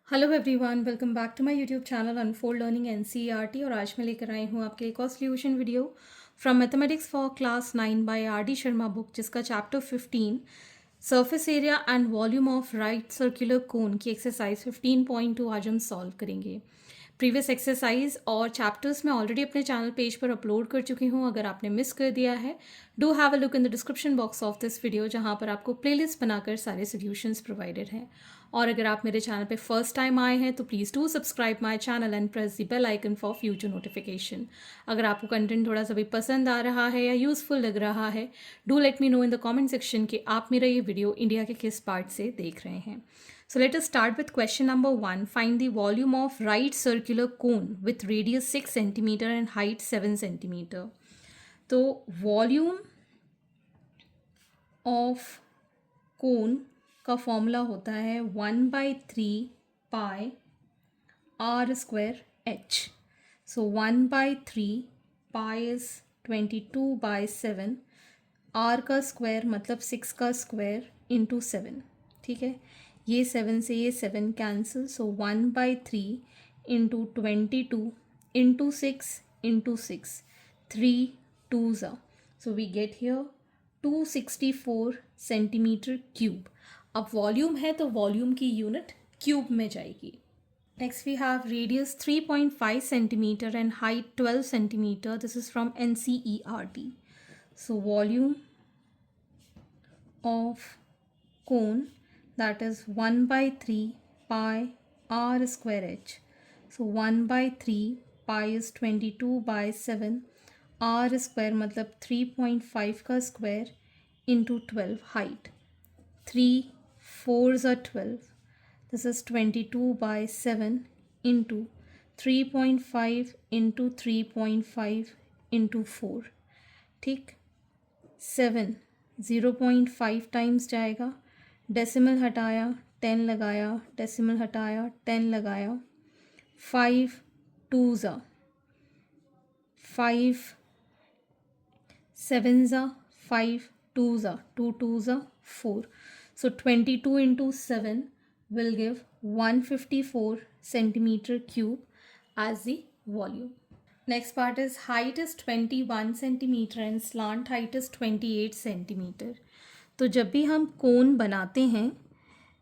Hello everyone, welcome back to my YouTube channel unfold learning NCERT. और आज मैं लेकर आई हूँ आपके एक और solution video from mathematics for class 9 by R D Sharma book, जिसका chapter 15 surface area and volume of right circular cone की एक्सरसाइज 15.2 आज हम सॉल्व करेंगे। प्रीवियस एक्सरसाइज और चैप्टर्स मैं ऑलरेडी अपने चैनल पेज पर अपलोड कर चुकी हूँ। अगर आपने मिस कर दिया है, do have a look in the description box of this video, जहाँ पर आपको प्लेलिस्ट बनाकर सारे सॉल्यूशंस प्रोवाइडेड हैं। और अगर आप मेरे चैनल पे फर्स्ट टाइम आए हैं तो please do subscribe my channel and press the bell icon for future notification. अगर आपको कंटेंट थोड़ा सा भी पसंद आ रहा है या यूज़फुल लग रहा है, do let me know in the comment section कि आप मेरा ये वीडियो इंडिया के किस पार्ट से देख रहे हैं। So let us start with question number 1. Find the volume of right circular cone with radius 6 centimeter and height 7 centimeter. तो volume of cone का फॉर्मूला होता है 1/3 pi r square h. So 1/3 pi is 22/7, r का square मतलब 6 का square into 7। ठीक है, ये 7 से ये 7 cancel, so 1/3 into 22 into 6 into 6, 3 2s are, so we get here 264 centimetre cube. अब वॉल्यूम है तो वॉल्यूम की यूनिट क्यूब में जाएगी। Next we have radius 3.5 centimetre and height 12 centimetre. This is from NCERT. So volume of cone, that is 1/3 pi r square h. So 1/3 pi is 22/7, r square मतलब 3.5 का square into 12 height, 3 4s are 12. This is 22/7 into 3.5 into 3.5 into 4. ठीक, 7 0.5 times जाएगा, decimal हटाया 10 लगाया, decimal हटाया 10 लगाया, 5 2s are 5 7s are 5 2s are 2 2s are 4. So 22 into 7 will give 154 centimeter cube as the volume. Next part is height is 21 centimeter and slant height is 28 centimeter. तो जब भी हम कोन बनाते हैं,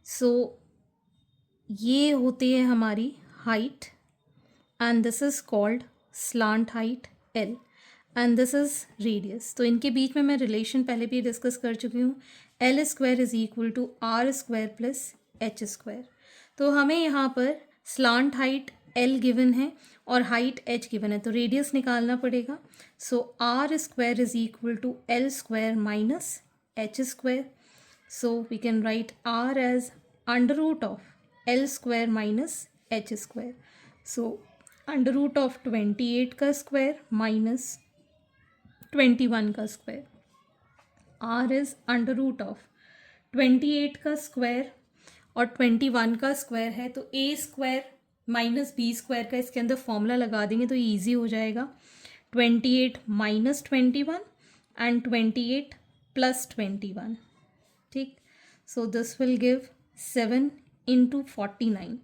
सो ये होती है हमारी height and this is called slant height L and this is radius. तो इनके बीच में मैं रिलेशन पहले भी डिस्कस कर चुकी हूँ, L square is equal to R square plus H square. तो हमें यहाँ पर स्लांट हाइट L गिवन है और हाइट H गिवन है, तो रेडियस निकालना पड़ेगा। So R square is equal to L square minus H square. So we can write R as under root of L square minus H square. So under root of 28 का square minus 21 का square. R is under root of 28 का square और 21 का square है, तो a square minus B square का इसके अंदर फॉर्मूला लगा देंगे तो ईजी हो जाएगा। 28 माइनस 21 एंड 28 प्लस 21। ठीक, so this will give 7 into 49।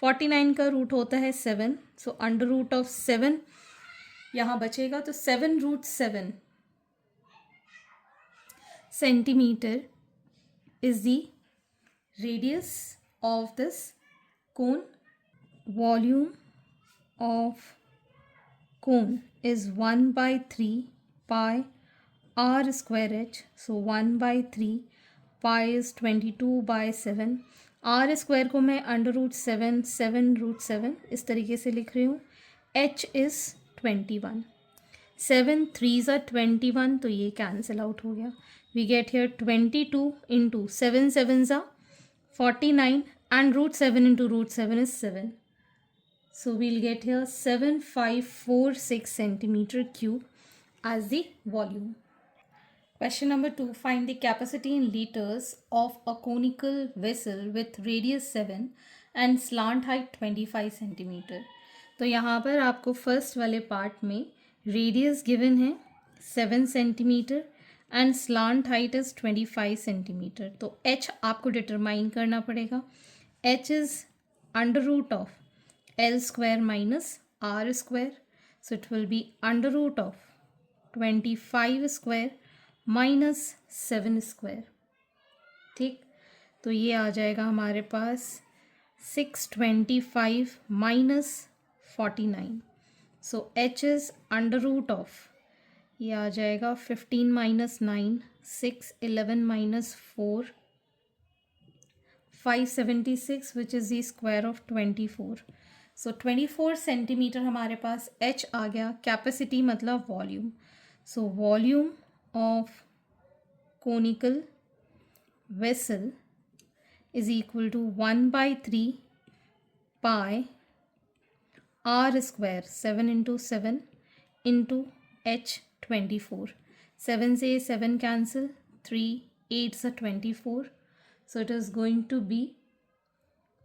49 का रूट होता है 7, सो अंडर रूट ऑफ 7 यहाँ बचेगा, तो 7√7 centimetre is the radius of this cone. Volume of cone is 1/3 pi r square h. So 1/3 pi is 22/7. r square को मैं under root 7 7√7 इस तरीके से लिख रही हूँ। h is 21. 7 3s are 21, तो ये कैंसिल आउट हो गया। We get here 22 into 7 7s are 49 and root 7 into root 7 is 7. So we'll get here 7546 centimeter cube as the volume. Question number 2. Find the capacity in liters of a conical vessel with radius 7 and slant height 25 centimeter. तो यहाँ पर आपको first वाले part में radius given है 7 centimetre and slant height is 25 centimetre. तो h आपको determine करना पड़ेगा। h is under root of L square minus R square. So it will be under root of 25 square minus 7 square. ठीक, तो ये आ जाएगा हमारे पास 625 minus 49. So h is under root of, ये आ जाएगा 15 minus 9, 6, 11 minus 4, 576, which is the square of 24. So 24 centimetre हमारे पास h आ गया. कैपेसिटी मतलब volume. So volume of conical vessel is equal to 1/3 pi r square, 7 into 7 into h 24. 7 से 7 cancel, 3 8s are 24. So it is going to be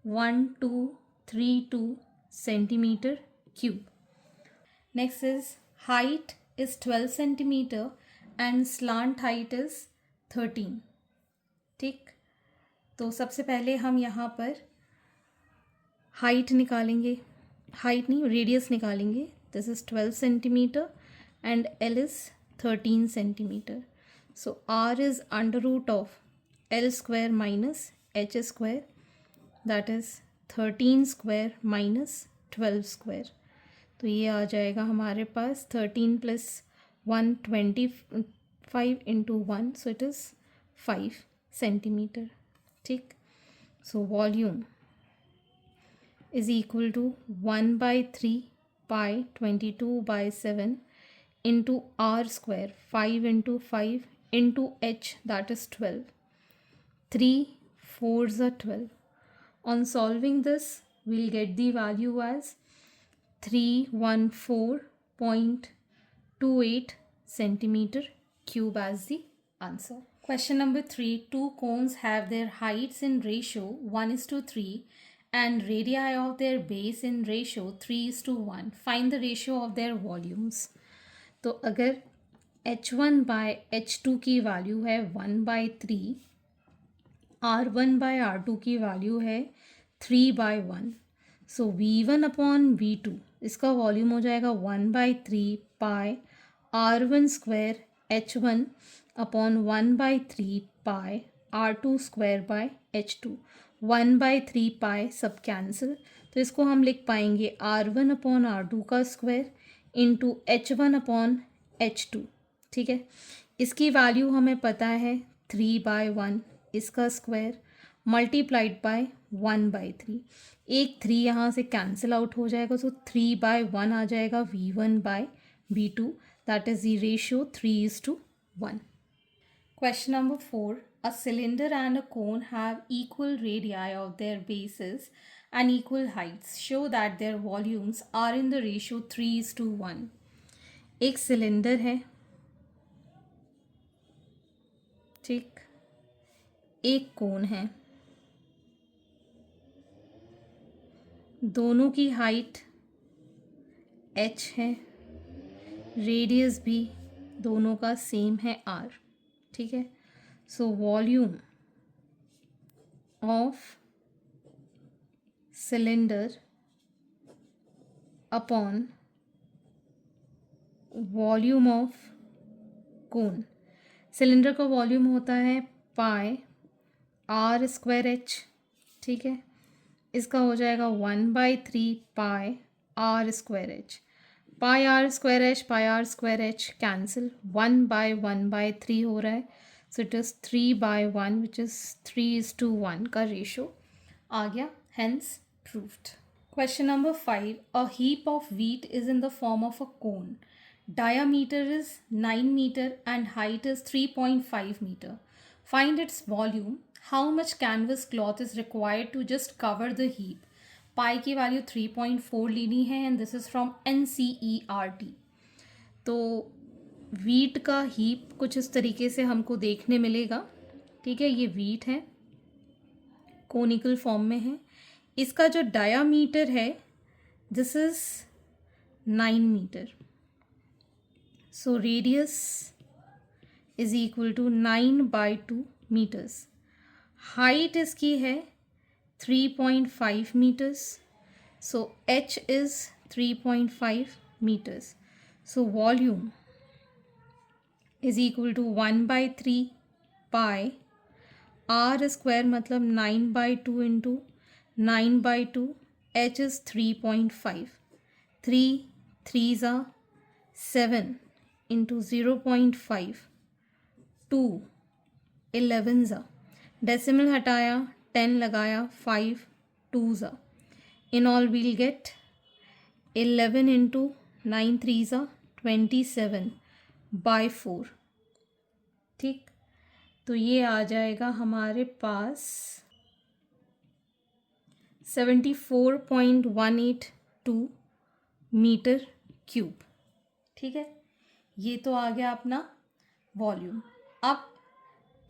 1232 centimeter cube. Next is height is 12 centimeter and slant height is 13. ठीक, तो सबसे पहले हम यहाँ पर height निकालेंगे, height नहीं रेडियस निकालेंगे. This is 12 centimetre and L is 13 centimetre. So R is under root of L square minus H square, that is 13 square minus 12 square. तो ये आ जाएगा हमारे पास 13 plus 1 25 into 1, so it is 5 centimetre. ठीक, so volume is equal to 1/3 pi 22/7 into R square 5 into 5 into H, that is 12. 3 4s are 12. On solving this, we'll get the value as 314.28 centimeter cube as the answer. Question number 3. Two cones have their heights in ratio 1:3 and radii of their base in ratio 3:1. Find the ratio of their volumes. तो अगर h1 by h2 की value है 1/3, r1 by r2 की value है 3/1. सो v1 upon v2 इसका volume हो जाएगा 1/3 पाई r1 square h1 upon 1/3 pi r2 square by h2. 1/3 पाई सब कैंसिल, तो इसको हम लिख पाएंगे r1 अपॉन r2 का square into h1 upon h2. ठीक है, इसकी वैल्यू हमें पता है 3/1, इसका स्क्वायर मल्टीप्लाइड बाय 1/3. एक 3 यहाँ से कैंसिल आउट हो जाएगा, सो 3/1 आ जाएगा v1/v2, that is the ratio 3:1. Question number 4. A cylinder and a cone have equal radii of their bases and equal heights. Show that their volumes are in the ratio 3:1. एक cylinder है, ठीक, एक कोन है, दोनों की हाइट h है, radius भी दोनों का सेम है r. ठीक है, so volume of cylinder upon volume of cone. Cylinder का वॉल्यूम होता है पाई आर स्क्वायर एच. ठीक है, इसका हो जाएगा 1/3 pi are square h. Pi are square h pi are square h cancel, 1/1/3 हो रहा है, so it is 3/1 which is 3:1 का रेशो आ गया, hence proved. Question number 5. A heap of wheat is in the form of a cone. Diameter is 9 meter and height is 3.5 meter. Find its volume. How much canvas cloth is required to just cover the heap? Pi की value 3.4 लेनी है and this is from NCERT. तो wheat का heap कुछ इस तरीके से हमको देखने मिलेगा. ठीक है, ये वीट है, कोनिकल फॉर्म में है. इसका जो डायामीटर है this is 9 metre. So radius is equal to 9/2 metres. Height इसकी है 3.5 meters. So H is 3.5 meters. So volume is equal to 1/3 pi r square मतलब 9/2 into 9/2. H is 3.5. 3 3s are 7 into 0.5. 2 11s are. Decimal हटाया 10 लगाया 5 2s are. In all we'll get 11 into 9 3s are 27/4. ठीक, तो ये आ जाएगा हमारे पास 74.182 metre cube. ठीक है, ये तो आ गया अपना वॉल्यूम. अब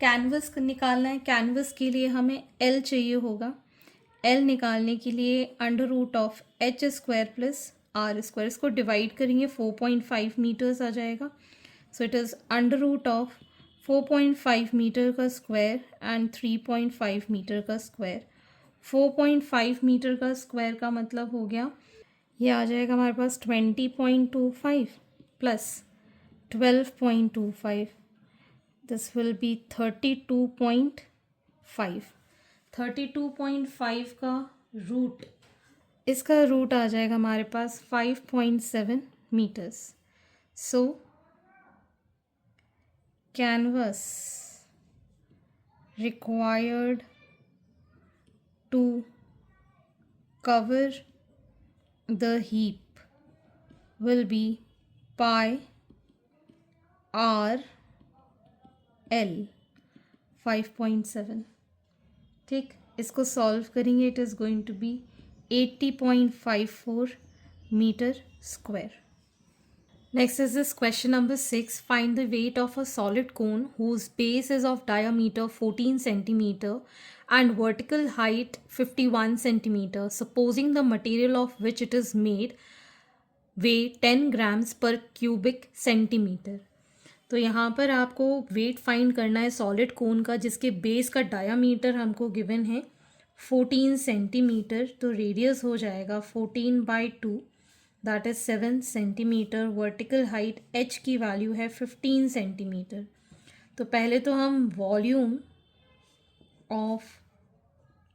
कैनवस निकालना है. कैनवस के लिए हमें एल चाहिए होगा. एल निकालने के लिए √H² प्लस R². इसको डिवाइड करेंगे 4.5 मीटर्स आ जाएगा. सो इट इज़ √4.5 मीटर का स्क्वायर एंड 3.5 मीटर का स्क्वायर. 4.5 मीटर का स्क्वायर का मतलब हो गया, ये आ जाएगा हमारे पास 20.25 प्लस 12.25. This will be 32.5. 32.5 का रूट, इसका रूट आ जाएगा हमारे पास 5.7 metres. So canvas required to cover the heap will be pi r l 5.7. ठीक, इसको सॉल्व करेंगे. It is going to be 80.54 metre square. Next is this question number 6. Find the weight of a solid cone whose base is of diameter 14 centimeter and vertical height 51 centimeter, supposing the material of which it is made weigh 10 grams per cubic centimeter. तो यहाँ पर आपको weight find करना है solid कोन का, जिसके base का diameter हमको गिवन है 14 सेंटीमीटर. तो रेडियस हो जाएगा 14/2, that is 7 centimetre. Vertical height h की वैल्यू है 15 सेंटीमीटर. तो पहले तो हम volume of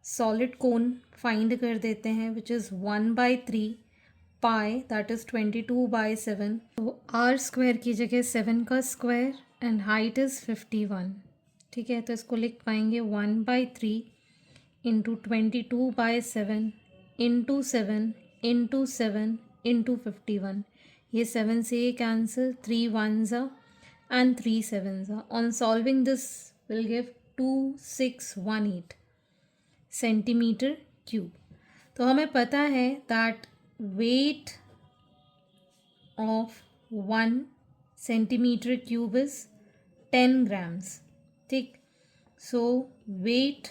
solid cone find कर देते हैं, विच इज़ 1/3 पाई, दैट इज़ 22/7. तो r² की जगह 7 का स्क्वायर एंड हाइट इज़ 51. ठीक है, तो इसको लिख पाएंगे 1/3 इंटू 22/7 इंटू 7 इंटू 7 इंटू 51. ये 7 से ये cancel, 3 1s and 3 7s. On solving this will give 2618 centimetre cube. तो हमें पता है that weight of 1 centimeter cube is 10 grams. ठीक, so weight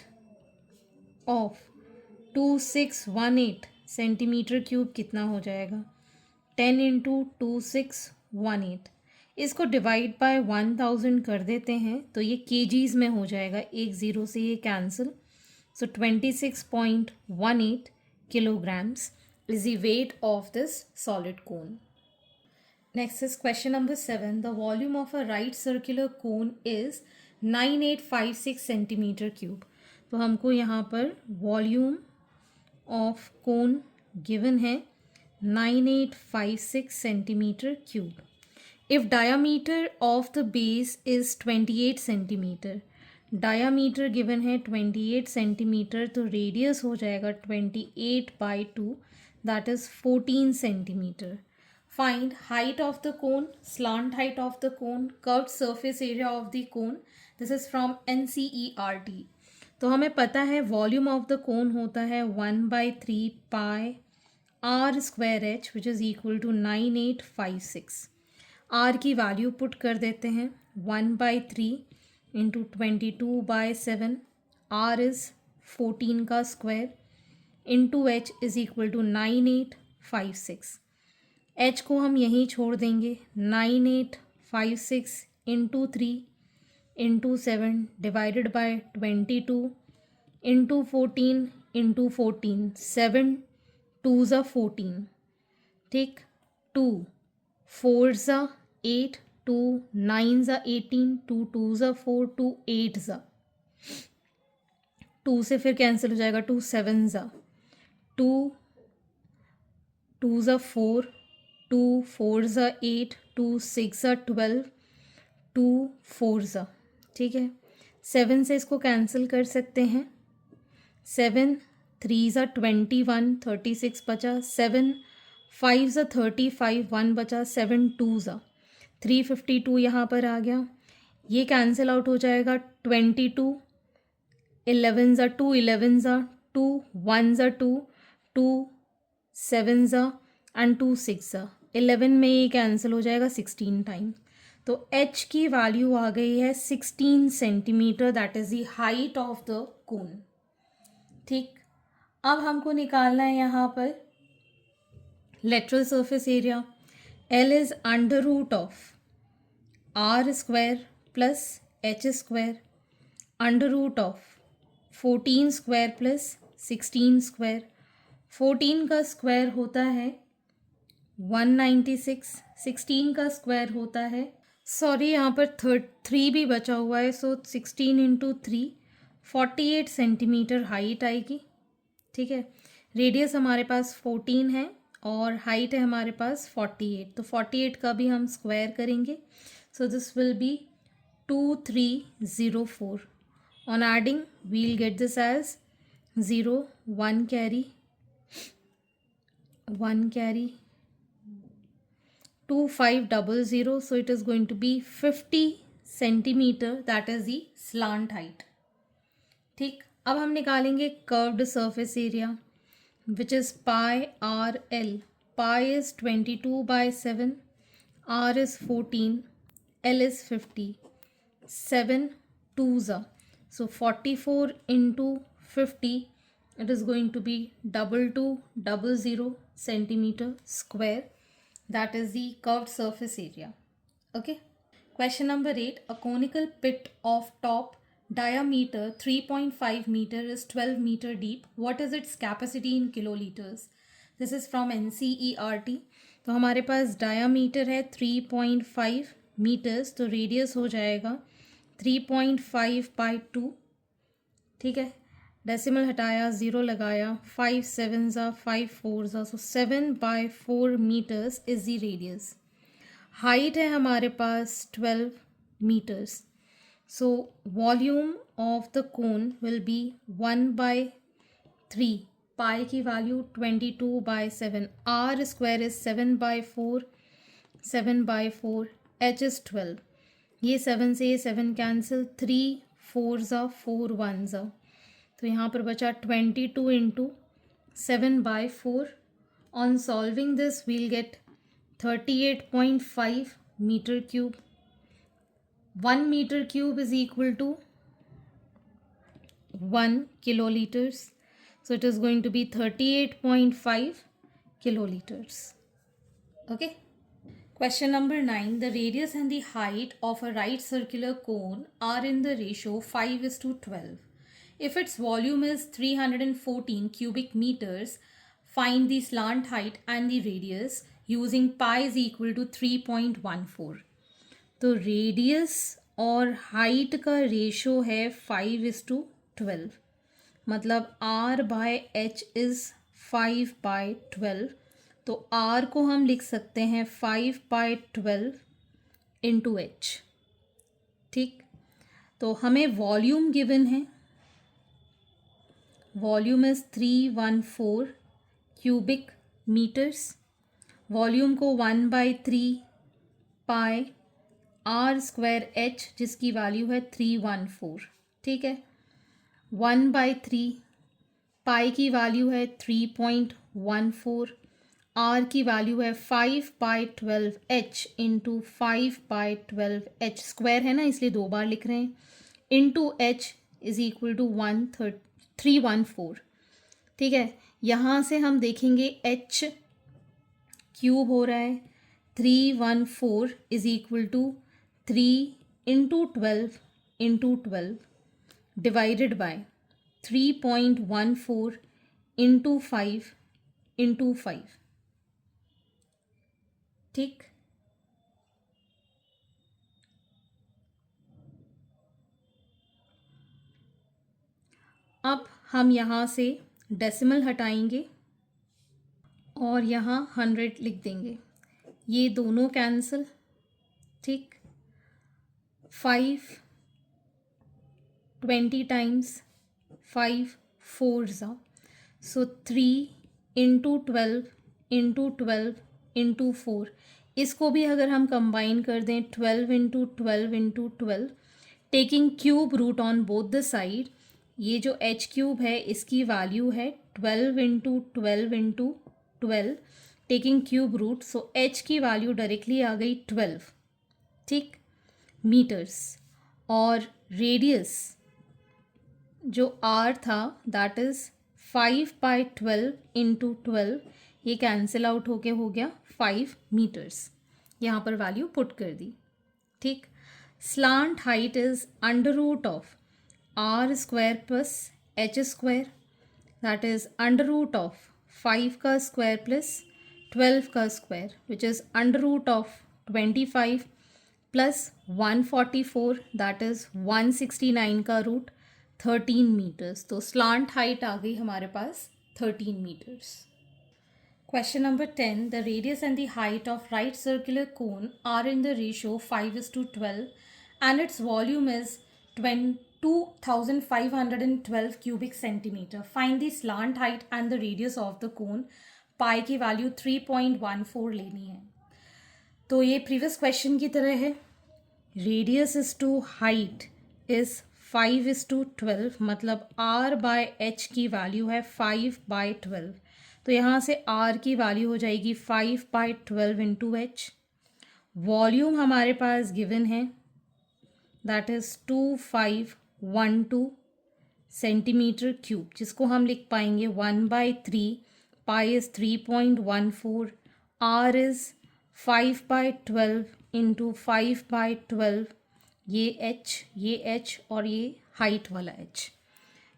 of 2618 centimetre cube कितना हो जाएगा? 10 इंटू 2618. इसको डिवाइड बाय 1000 कर देते हैं तो ये केजीज में हो जाएगा. एक ज़ीरो से ये cancel. So 26.18 kilograms is the weight of this solid cone. Next is question number 7. The volume of a right circular cone is 9856 centimeter cube. तो हमको यहाँ पर वॉल्यूम ऑफ कोन गिवन है 9856 centimeter cube. If diameter of the base is 28 centimeter, diameter given है 28 centimetre, तो radius हो जाएगा 28/2, that is 14 centimetre. Find height of the cone, slant height of the cone, curved surface area of the cone. This is from NCERT. तो हमें पता है volume of the कोन होता है 1/3 pi r² h, which is equal to 9856. r की value put कर देते हैं 1/3 इंटू 22/7. r इज़ 14 का square into h is equal to 9856. h को हम यहीं छोड़ देंगे. 9856 into 3 into 7 divided by 22 into 14 into 14, 7 2 ज़ा 14, ठीक, 2 4 ज़ा 8, 2 9 ज़ा 18, 2 2 ज़ा 4, 2 8 ज़ा, 2 से फिर कैंसिल हो जाएगा, 2 7 ज़ा, 2 2 ज़ा 4, 2 4 ज़ा 8, 2 6 ज़ा 12, 2 4 ज़ा, ठीक है। 7 से इसको कैंसिल कर सकते हैं, 7 3 ज़ा 21, 36 बचा, 7 5 ज़ा 35, 1 बचा, 7 2 ज़ा 352 यहाँ पर आ गया, ये कैंसिल आउट हो जाएगा, 22 11 ज़ा 2, 11 ज़ा 2, 1 ज़ा 2, 2 7 ज़ा एंड 2 6 ज़ा, 11 में ये कैंसिल हो जाएगा 16 टाइम। तो h की वैल्यू आ गई है 16 centimetre, that is the height of the cone, ठीक। अब हमको निकालना है यहाँ पर lateral surface area, L is under root of r square plus h square under root of 14 square plus 16 square, 14 का स्क्वायर होता है 196, 16 का स्क्वायर होता है, सॉरी यहाँ पर 3 भी बचा हुआ है, सो 16 इंटू 3 48 सेंटीमीटर हाइट आएगी, ठीक है। रेडियस हमारे पास 14 है और हाइट है हमारे पास 48, तो 48 का भी हम स्क्वायर करेंगे, so this will B 2304. On adding, we'll get this as 0, 1 carry, 2500, so it is going to be 50 centimeter, that is the slant height, ठीक। अब हम निकालेंगे curved surface area which is pi r l, pi is 22/7, r is 14, l is 50, 7 2s are, so 44 into 50, it is going to be 2200 centimeter square, that is the curved surface area, okay. Question number 8, a conical pit of top diameter 3.5 meter is 12 meter deep, what is its capacity in kiloliters? This is from NCERT. तो हमारे पास diameter है 3.5 metres, तो radius हो जाएगा 3.5/2, ठीक है। Decimal हटाया, zero लगाया, 5 7 ज़ा 5 4 ज़ा, so 7/4 metres is the radius. Height है हमारे पास 12 metres, so volume of the cone will be 1/3, pi की value 22/7, R square is 7/4, 7/4, H is 12, ये 7 से ये 7 कैंसिल, 3 4 ज़ा 4 1 ज़ा, तो यहाँ पर बचा 22 into 7/4. On solving this we'll get 38.5 metre cube. 1 metre cube is equal to 1 kiloliters. So it is going to be 38.5 kiloliters. Okay. Question number 9. The radius and the height of a right circular cone are in the ratio 5:12. If its volume is 314 cubic meters, find the slant height and the radius using pi is equal to 3.14. तो radius और height का ratio है 5:12, मतलब r/h is 5/12, तो r को हम लिख सकते हैं 5/12 इंटू h, ठीक। तो हमें वॉल्यूम गिवन है, volume is 314 cubic metres, volume को 1/3 पाई आर स्क्वायर एच, जिसकी वैल्यू है 314, ठीक है। 1/3 पाई की वैल्यू है 3.14, आर की वैल्यू है 5/12 एच इंटू 5/12 एच, स्क्वायर है ना इसलिए 2 बार लिख रहे हैं, into H is equal to 314, ठीक है। यहाँ से हम देखेंगे एच क्यूब हो रहा है, 314 is equal to 3 into 12 divided by 3.14 into 5 into 5। ठीक, अब हम यहाँ से डेसिमल हटाएंगे और यहाँ 100 लिख देंगे। ये दोनों कैंसिल। ठीक, 5 20 times 5 4 so 3 into 12 into 12 into 4। इसको भी अगर हम कंबाइन कर दें 12 into 12 into 12, taking cube root on both the side, ये जो h क्यूब है इसकी वैल्यू है 12 into 12 into 12, taking cube root, so h की वैल्यू डायरेक्टली आ गई 12। ठीक, मीटर्स। और रेडियस जो r था दैट इज़ 5/12 इंटू 12, ये कैंसिल आउट होके हो गया 5 मीटर्स। यहाँ पर वैल्यू पुट कर दी। ठीक, slant height is under root of r square plus h square, that is under root of 5 का स्क्वायर प्लस 12 का square, which is under root of 25 plus 144, that is 169 का रूट 13 मीटर्स। तो slant height आ गई हमारे पास 13 metres. Question number 10. The radius and the height of right circular cone are in the ratio 5:12 and its volume is 22,512 cubic centimeter. Find the slant height and the radius of the cone. Pi की value 3.14 लेनी है। तो ये previous question की तरह है। Radius is to height is 5:12, मतलब r by h की वैल्यू है 5/12। तो यहाँ से r की वैल्यू हो जाएगी 5/12 इंटू h। वॉल्यूम हमारे पास गिवन है दैट इज़ 2512 सेंटीमीटर क्यूब, जिसको हम लिख पाएंगे 1/3, पाई इज़ 3.14, r इज़ 5/12 इंटू 5/12, ये h और ये हाइट वाला h।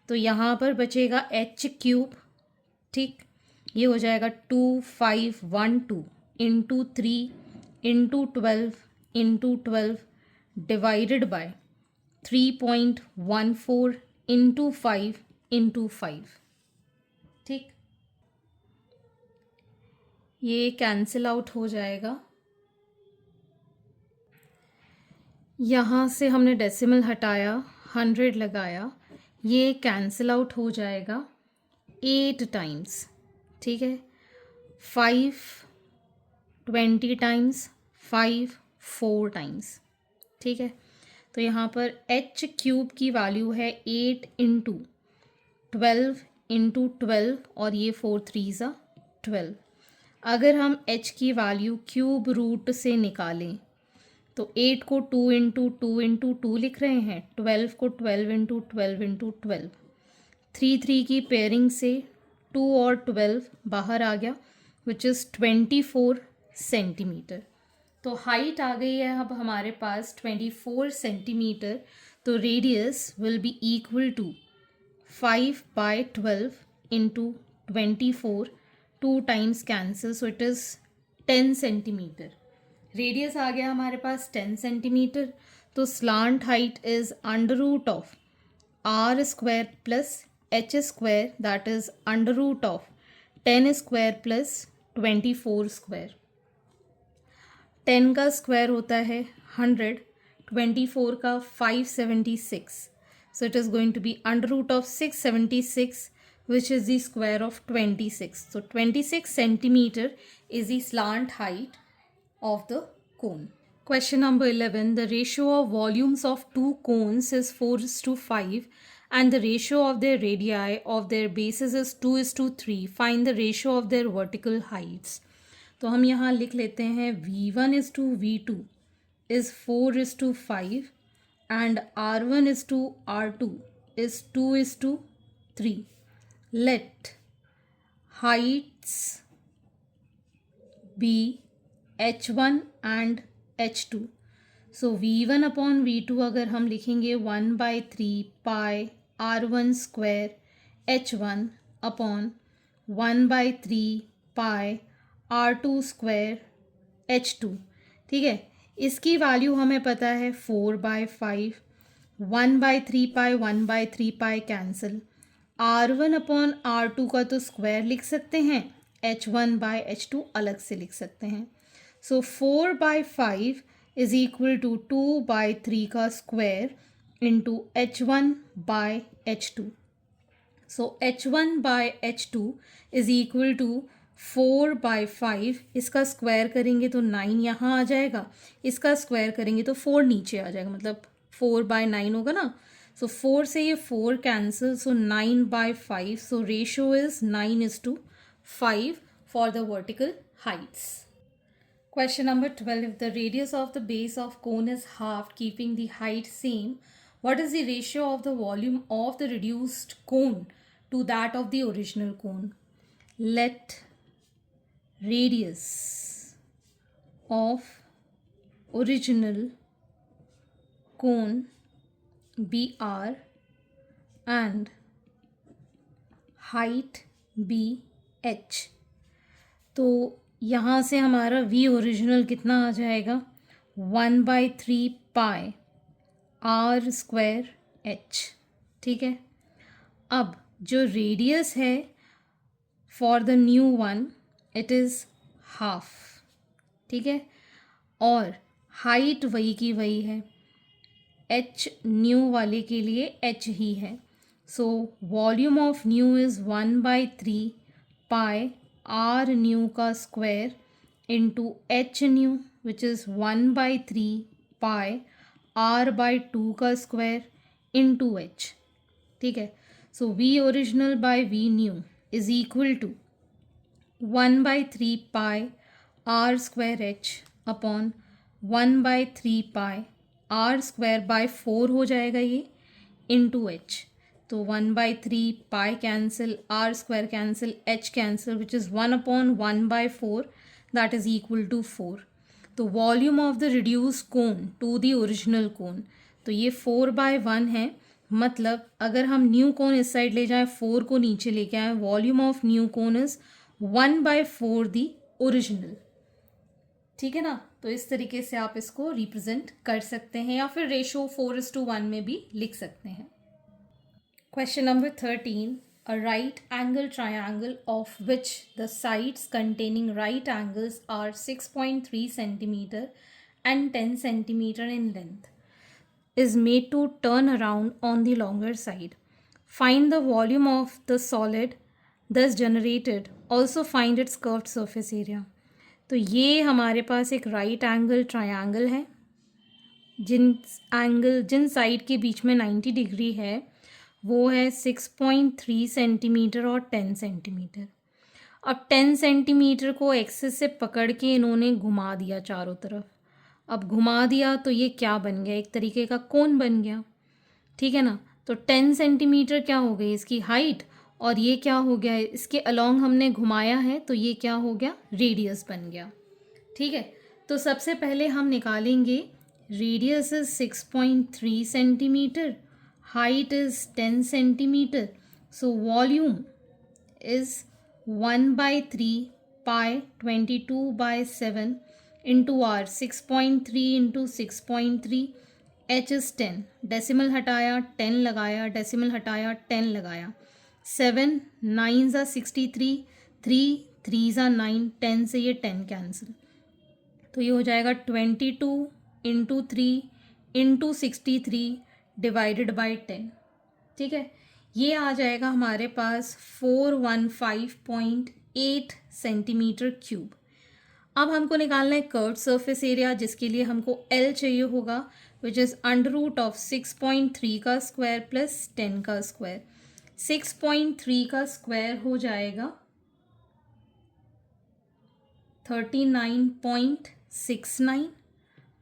तो यहाँ पर बचेगा h क्यूब। ठीक, ये हो जाएगा 2512 into 3 into 12 into 12 divided by 3.14 into 5 into 5। ठीक, ये कैंसिल आउट हो जाएगा। यहाँ से हमने डेसिमल हटाया, 100 लगाया, ये कैंसिल आउट हो जाएगा 8 टाइम्स। ठीक है, 5 20 टाइम्स 5 4 टाइम्स। ठीक है, तो यहाँ पर h क्यूब की वैल्यू है 8 इंटू 12 इंटू 12 और ये 4 3 12। अगर हम h की वैल्यू क्यूब रूट से निकालें तो 8 को 2 इंटू 2 इंटू 2 लिख रहे हैं, 12 को 12 इंटू 12 इंटू 12, 3 की पेयरिंग से 2 और 12 बाहर आ गया, विच इज़ 24 सेंटीमीटर। तो हाइट आ गई है अब हमारे पास 24 सेंटीमीटर। तो radius will be equal to 5/12 into 24, 2 times cancel, so it is 10 centimetre. Radius आ गया हमारे पास 10 सेंटीमीटर। तो slant height is under root of r square plus h square, that is under root of 10 square plus 24 square. 10 का square होता है 100, 24 का 576, so it is going to be under root of 676, which is the square of 26. So 26 centimeter is the slant height of the cone. Question number 11. The ratio of volumes of two cones is 4:5 and the ratio of their radii of their bases is 2:3. Find the ratio of their vertical heights. तो हम यहाँ लिख लेते हैं V1:V2 is 4:5 and R1:R2 is 2:3. Let heights be h1 and h2. So V1/V2 अगर हम लिखेंगे 1/3 पाई R1 square h1 upon 1/3 पाई r2² h2। ठीक है, इसकी वैल्यू हमें पता है 4/5। 1/3 पाई 1/3 पाई कैंसिल। r1/r2 का तो स्क्वायर लिख सकते हैं, h1/h2 अलग से लिख सकते हैं। सो 4/5 इज इक्वल टू 2/3 का square into h1/h2। So h1/h2 is equal to 4/5। इसका स्क्वायर करेंगे तो 9 यहाँ आ जाएगा, इसका स्क्वायर करेंगे तो 4 नीचे आ जाएगा, मतलब 4/9 होगा ना। सो 4 से ये 4 cancel, so 9/5। So ratio is 9:5 for the vertical Heights. Question number 12. If the radius of the base of cone is halved, keeping the height same, what is the ratio of the volume of the reduced cone to that of the original cone? Let radius of original cone be r and height be h. तो यहाँ से हमारा v original कितना आ जाएगा, 1/3 pi r² h। ठीक है, अब जो रेडियस है for the new one it is half. ठीक है, और हाइट वही की वही है, h न्यू वाले के लिए h ही है। So volume of new is 1/3 pi r new का square into h new which is 1/3 pi r/2 का स्क्वायर इंटू h। ठीक है, so v original by v new is equal to 1/3 pi r² h upon 1/3 pi r²/4 हो जाएगा ये, into h। तो 1/3 pi cancel, r² cancel, h cancel, which is 1/1/4 that is equal to 4। तो volume of the reduce cone to the original cone, तो ये 4/1 है। मतलब अगर हम न्यू कोन इस साइड ले जाएं, 4 को नीचे लेके आए, volume of new cone is 1/4 the original. ठीक है ना, तो इस तरीके से आप इसको रिप्रेजेंट कर सकते हैं, या फिर रेशो 4:1 में भी लिख सकते हैं। Question number 13. A right angle triangle of which the sides containing right angles are 6.3 centimeter and 10 centimeter in length is made to turn around on the longer side. Find the volume of the solid thus generated. Also find its curved surface area. तो ये हमारे पास एक right angle triangle है, जिन side के बीच में 90 degree है वो है 6.3 सेंटीमीटर और 10 सेंटीमीटर। अब 10 सेंटीमीटर को एक्सिस से पकड़ के इन्होंने घुमा दिया चारों तरफ। अब घुमा दिया तो ये क्या बन गया, एक तरीके का कोन बन गया। ठीक है ना, तो 10 सेंटीमीटर क्या हो गई इसकी हाइट, और ये क्या हो गया, इसके अलोंग हमने घुमाया है तो ये क्या हो गया, रेडियस बन गया। ठीक है, तो सबसे पहले हम निकालेंगे radius is 6.3 centimetre, height is 10 centimeter, so volume is 1/3 pi 22/7 into r, 6.3 into 6.3, h is 10, decimal हटाया 10 लगाया, डेसिमल हटाया 10 लगाया, 7 9 ज़ा 63, 3 3 ज़ा 9, 10 से ये 10 कैंसिल, तो ये हो जाएगा 22 इंटू 3 इंटू 63 डिवाइडेड बाई 10। ठीक है, ये आ जाएगा हमारे पास 415.8 सेंटीमीटर क्यूब। अब हमको निकालना है कर्व्ड सरफेस एरिया, जिसके लिए हमको L चाहिए होगा, विच इज़ √of 6.3 का स्क्वायर प्लस 10 का स्क्वायर। 6.3 का स्क्वायर हो जाएगा 39.69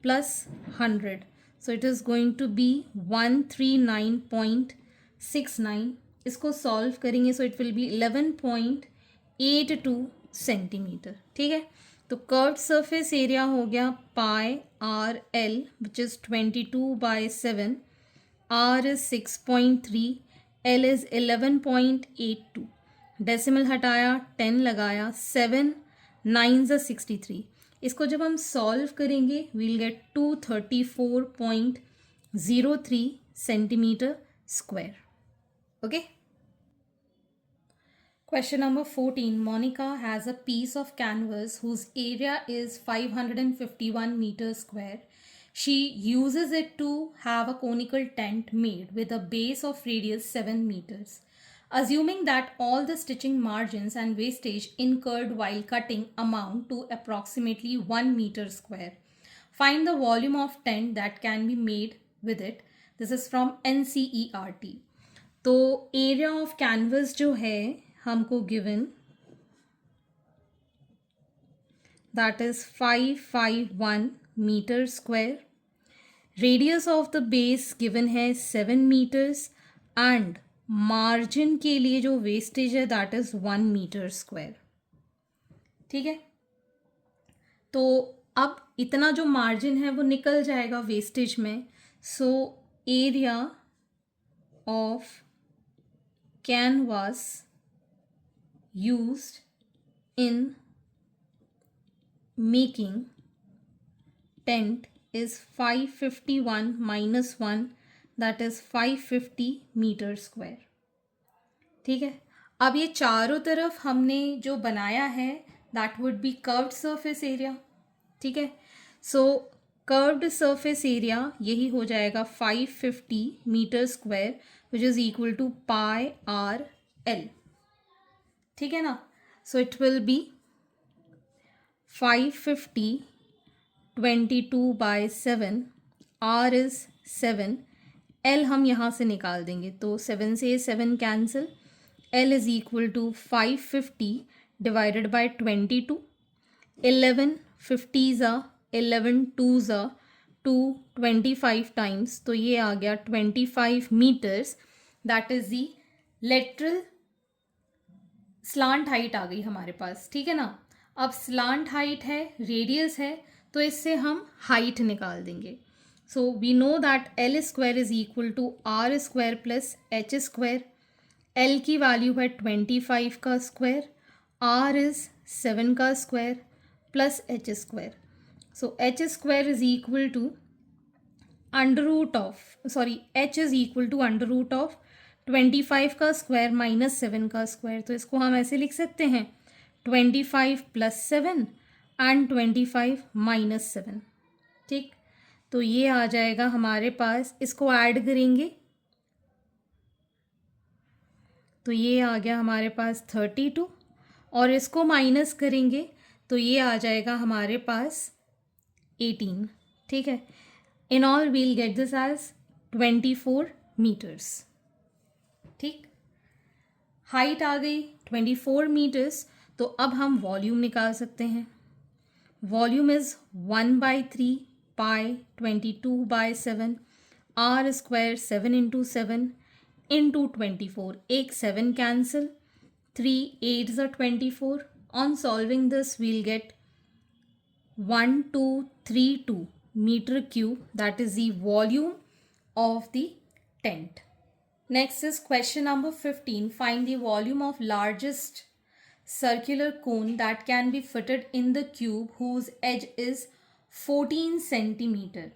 plus 100, so it is going to be 139.69। इसको सॉल्व करेंगे so it will be 11.82 centimetre. ठीक है, तो कर्व्ड सरफेस एरिया हो गया pi R L which is 22/7, R is 6.3, L is 11.82, decimal हटाया, 10 लगाया, 7 9 ज़ा 63। इसको जब हम सॉल्व करेंगे we'll get 234.03 centimetre square. Okay. Question number 14. Monica has a piece of canvas whose area is 551 meters square. She uses it to have a conical tent made with a base of radius 7 meters. Assuming that all the stitching margins and wastage incurred while cutting amount to approximately 1 meter square. Find the volume of tent that can be made with it. This is from NCERT. तो area of canvas जो है हमको given that is 551 metre square. Radius of the base given है 7 metres and margin के लिए जो wastage है that is 1 metre square. ठीक है. तो अब इतना जो मार्जिन है वो निकल जाएगा वेस्टेज में. So area of canvas used in making tent is 551 minus 1 that is 550 meter square. ठीक है. अब ये चारों तरफ हमने जो बनाया है that would be curved surface area. ठीक है. So curved surface area यही हो जाएगा 550 meter square which is equal to pi r l. ठीक है ना. So it will be 550 22 by 7. R is 7. L हम यहाँ से निकाल देंगे तो 7 से 7 cancel. L is equal to 550 divided by 22. 11 50 ज़ा 11 2 ज़ा 2 25 टाइम्स तो ये आ गया 25 metres. That is the lateral slant height आ गई हमारे पास. ठीक है ना. अब स्लांट हाइट है, रेडियस है, तो इससे हम हाइट निकाल देंगे. So we know that L square is equal to R square plus H square. L की वैल्यू है 25 का स्क्वायर, आर इज 7 का square plus H square. So H square is equal to under root of H is equal to under root of 25 का square minus 7 का square. तो इसको हम ऐसे लिख सकते हैं 25 प्लस 7 एंड 25 माइनस 7. ठीक. तो ये आ जाएगा हमारे पास. इसको ऐड करेंगे तो ये आ गया हमारे पास 32 और इसको माइनस करेंगे तो ये आ जाएगा हमारे पास 18. ठीक है. In all we'll get this as 24 metres. ठीक. हाइट आ गई 24 मीटर्स. तो अब हम वॉल्यूम निकाल सकते हैं. Volume is 1/3 pi 22 by 7 R square 7 into 7 into 24. एक 7 कैंसिल. 3 8 ज़ा 24. On solving this we'll get 1232 meter cube. That is the volume of the tent. Next is question number 15. Find the volume of largest circular cone that can be fitted in the cube whose edge is 14 centimeter.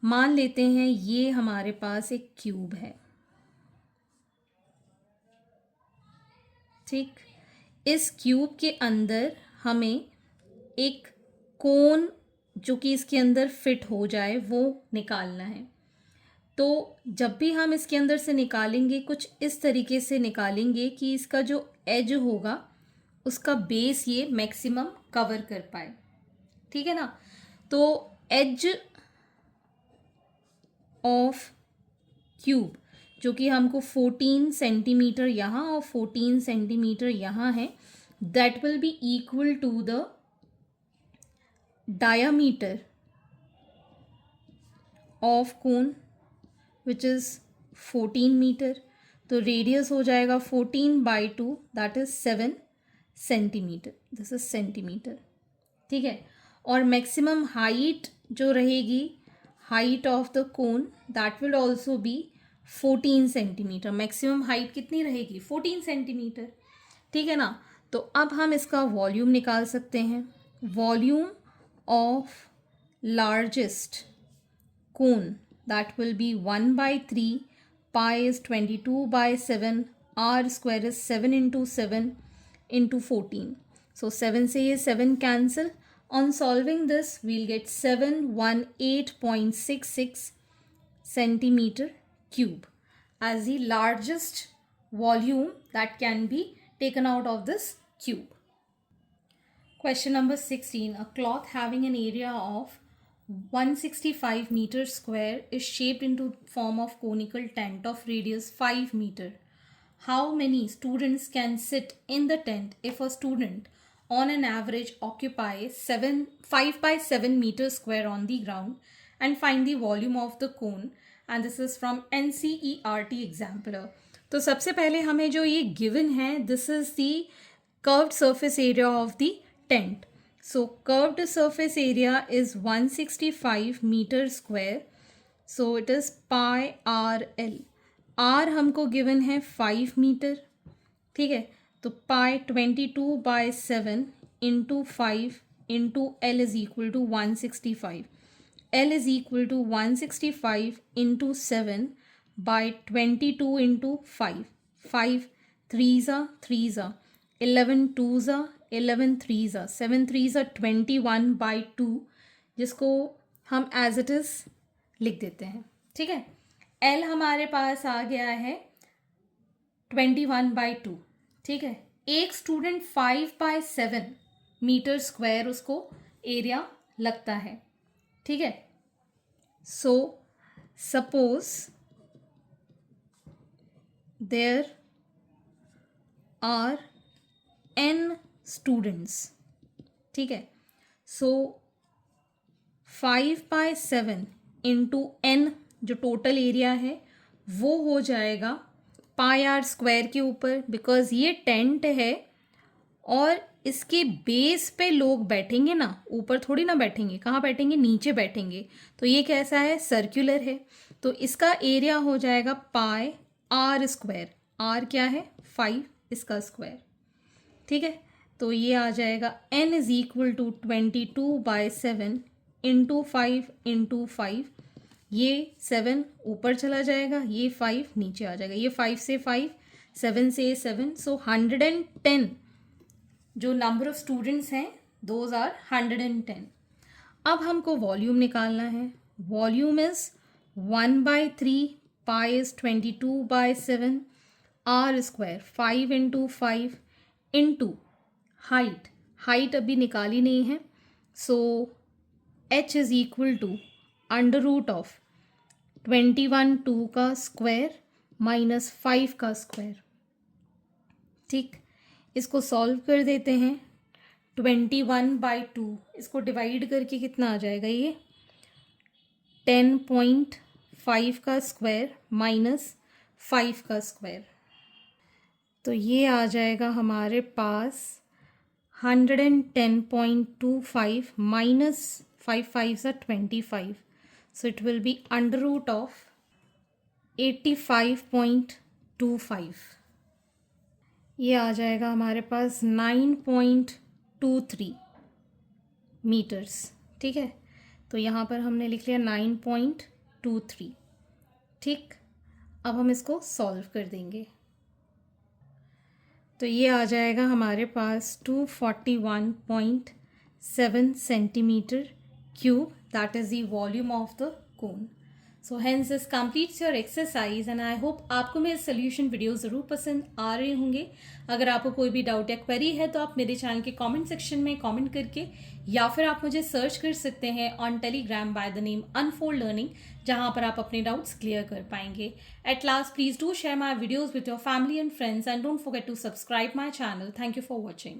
मान लेते हैं ये हमारे पास एक cube है. ठीक. इस cube के अंदर हमें एक कोन जो कि इसके अंदर फिट हो जाए वो निकालना है. तो जब भी हम इसके अंदर से निकालेंगे कुछ इस तरीके से निकालेंगे कि इसका जो एज होगा उसका बेस ये मैक्सिमम कवर कर पाए. ठीक है ना. तो एज ऑफ क्यूब जो कि हमको 14 सेंटीमीटर यहाँ और 14 सेंटीमीटर यहाँ है that will be equal to the diameter of cone which is 14 metre. तो रेडियस हो जाएगा 14/2 that is 7 centimetre. This is centimetre. ठीक है. और मैक्सिमम हाइट जो रहेगी height of the cone that will also be 14 centimetre. Maximum height कितनी रहेगी 14 सेंटीमीटर. ठीक है ना। तो अब हम इसका वॉल्यूम निकाल सकते हैं। Volume of largest cone, that will be 1/3, pi is 22/7, r square is 7 into 7 into 14. So 7 से ये 7 cancel. On solving this, we'll get 718.66 centimeter cube as the largest volume that can be taken out of this cube. Question number 16. A cloth having an area of 165 meters square is shaped into form of conical tent of radius 5 meter. How many students can sit in the tent if a student on an average occupies 5 by 7 meters square on the ground, and find the volume of the cone, and this is from NCERT examiner. तो सबसे पहले हमें जो ये given है, this is the curved surface area of the tent. So curved surface area is 165 meter square. So it is pi RL. R हमको given है 5 metre, ठीक है। तो pi 22/7 into 5 into L is equal to 165. L is equal to 165 into 7 by 22 into 5. 5 3s are 3s are 11 2s are 11 3s are 7 3s are 21/2, जिसको हम as it is लिख देते हैं, ठीक है। L हमारे पास आ गया है 21/2, ठीक है। एक स्टूडेंट 5/7 मीटर स्क्वायर उसको एरिया लगता है, ठीक है। So suppose there are n students, ठीक है। सो 5/7 इंटू n जो टोटल एरिया है वो हो जाएगा पाई आर स्क्वायर के ऊपर, बिकॉज ये टेंट है और इसके बेस पे लोग बैठेंगे ना, ऊपर थोड़ी ना बैठेंगे, कहाँ बैठेंगे, नीचे बैठेंगे। तो ये कैसा है, सर्कुलर है, तो इसका एरिया हो जाएगा पाई आर स्क्वायर। आर क्या है, 5, इसका स्क्वायर, ठीक है। तो ये आ जाएगा n is equal to 22/7 into 5 into 5। ये 7 ऊपर चला जाएगा, ये 5 नीचे आ जाएगा, ये 5 से 5, 7 से 7, सो 110 जो नंबर ऑफ स्टूडेंट्स हैं दोज आर 110। अब हमको वॉल्यूम निकालना है। Volume is 1/3, pi is 22/7, R square 5 into 5 into height. Height अभी निकाली नहीं है, so h is equal to under root of 21/2 का स्क्वायर माइनस 5 का स्क्वायर, ठीक। इसको सॉल्व कर देते हैं। 21/2 इसको डिवाइड करके कितना आ जाएगा, ये 10.5 का स्क्वायर माइनस 5 का स्क्वायर, तो ये आ जाएगा हमारे पास 110.25 minus 5 5s are 25. So it will be under root of 85.25. ये आ जाएगा हमारे पास 9.23 मीटर्स, ठीक है। तो यहाँ पर हमने लिख लिया 9.23, ठीक। अब हम इसको सॉल्व कर देंगे। तो ये आ जाएगा हमारे पास 241.7 centimetre cube, that is the volume of the cone. So hence this completes your exercise and I hope आपको मेरे सोल्यूशन वीडियो ज़रूर पसंद आ रहे होंगे। अगर आपको कोई भी डाउट या क्वेरी है तो आप मेरे चैनल के कमेंट सेक्शन में कमेंट करके, या फिर आप मुझे सर्च कर सकते हैं on Telegram by the name unfold learning, जहां पर आप अपने डाउट्स क्लियर कर पाएंगे। At last please do share my videos with your family and friends and don't forget to subscribe my channel. Thank you for watching.